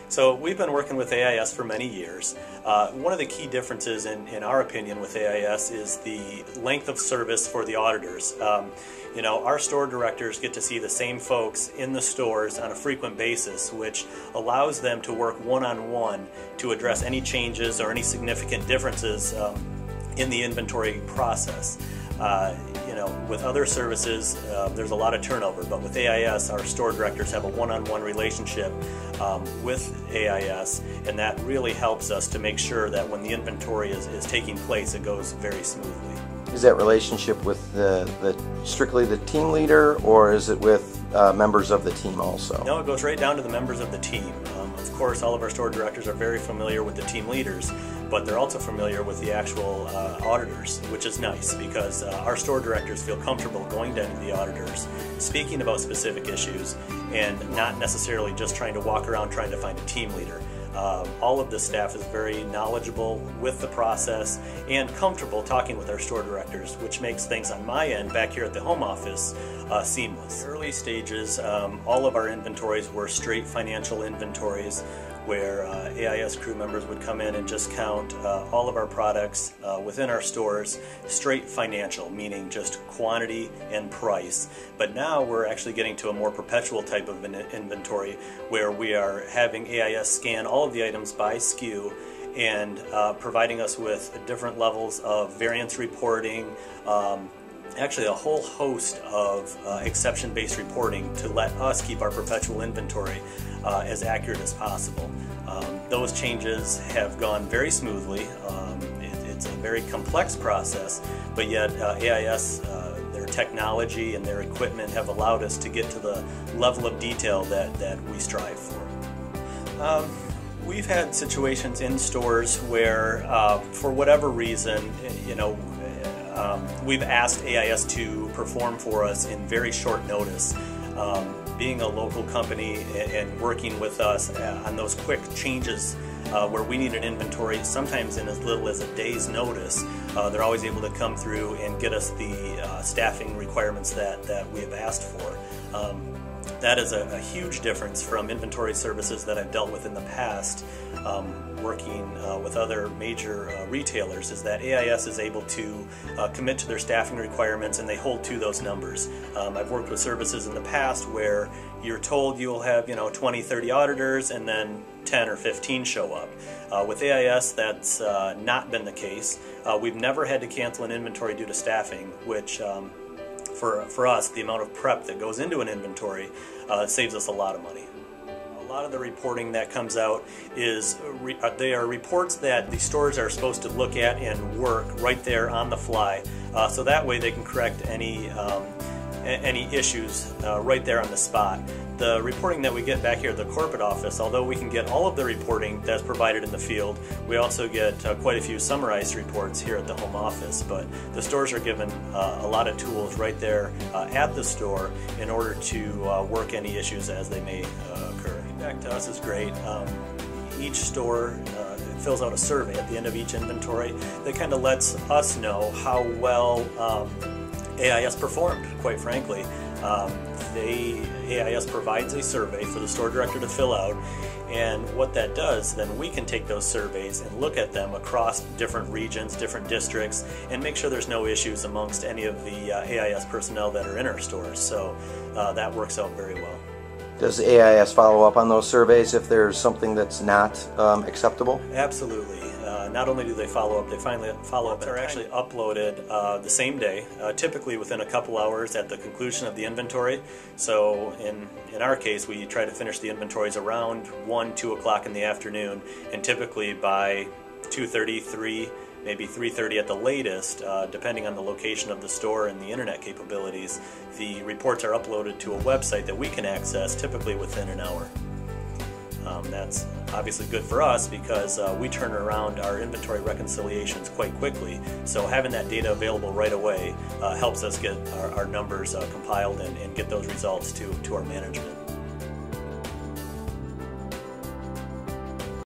So we've been working with AIS for many years. One of the key differences in our opinion with AIS is the length of service for the auditors. You know, our store directors get to see the same folks in the stores on a frequent basis, which allows them to work one-on-one to address any changes or any significant differences in the inventory process. You know, with other services, there's a lot of turnover, but with AIS, our store directors have a one-on-one relationship with AIS, and that really helps us to make sure that when the inventory is taking place, it goes very smoothly. Is that relationship with strictly the team leader, or is it with members of the team also? No, it goes right down to the members of the team. Of course, all of our store directors are very familiar with the team leaders, but they're also familiar with the actual auditors, which is nice because our store directors feel comfortable going down to the auditors, speaking about specific issues, and not necessarily just trying to walk around trying to find a team leader. All of the staff is very knowledgeable with the process and comfortable talking with our store directors, which makes things on my end back here at the home office seamless. In the early stages, all of our inventories were straight financial inventories where AIS crew members would come in and just count all of our products within our stores straight financial, meaning just quantity and price. But now we're actually getting to a more perpetual type of inventory where we are having AIS scan all of the items by SKU and providing us with different levels of variance reporting, actually a whole host of exception-based reporting to let us keep our perpetual inventory as accurate as possible. Those changes have gone very smoothly. It's a very complex process, but yet AIS, their technology and their equipment have allowed us to get to the level of detail that we strive for. We've had situations in stores where, for whatever reason, you know, we've asked AIS to perform for us in very short notice. Being a local company and working with us on those quick changes where we need an inventory, sometimes in as little as a day's notice, they're always able to come through and get us the staffing requirements that we have asked for. That is a huge difference from inventory services that I've dealt with in the past, working with other major retailers, is that AIS is able to commit to their staffing requirements and they hold to those numbers. I've worked with services in the past where you're told you'll have 20, 30 auditors and then 10 or 15 show up. With AIS, that's not been the case. We've never had to cancel an inventory due to staffing, which for us, the amount of prep that goes into an inventory saves us a lot of money. A lot of the reporting that comes out is they are reports that the stores are supposed to look at and work right there on the fly, so that way they can correct any issues right there on the spot. The reporting that we get back here at the corporate office, although we can get all of the reporting that's provided in the field, we also get quite a few summarized reports here at the home office. But the stores are given a lot of tools right there at the store in order to work any issues as they may occur. Feedback to us is great. Each store fills out a survey at the end of each inventory that kind of lets us know how well AIS performed, quite frankly. AIS provides a survey for the store director to fill out, and what that does, then we can take those surveys and look at them across different regions, different districts, and make sure there's no issues amongst any of the AIS personnel that are in our stores. So that works out very well. Does AIS follow up on those surveys if there's something that's not acceptable? Absolutely. Not only do they follow up, they finally follow up. They're actually uploaded the same day, typically within a couple hours at the conclusion of the inventory. So in our case, we try to finish the inventories around 1, 2 o'clock in the afternoon, and typically by 2:30, 3, maybe 3:30 at the latest, depending on the location of the store and the internet capabilities, the reports are uploaded to a website that we can access typically within an hour. That's obviously good for us because we turn around our inventory reconciliations quite quickly. So having that data available right away helps us get our numbers compiled and get those results to our management.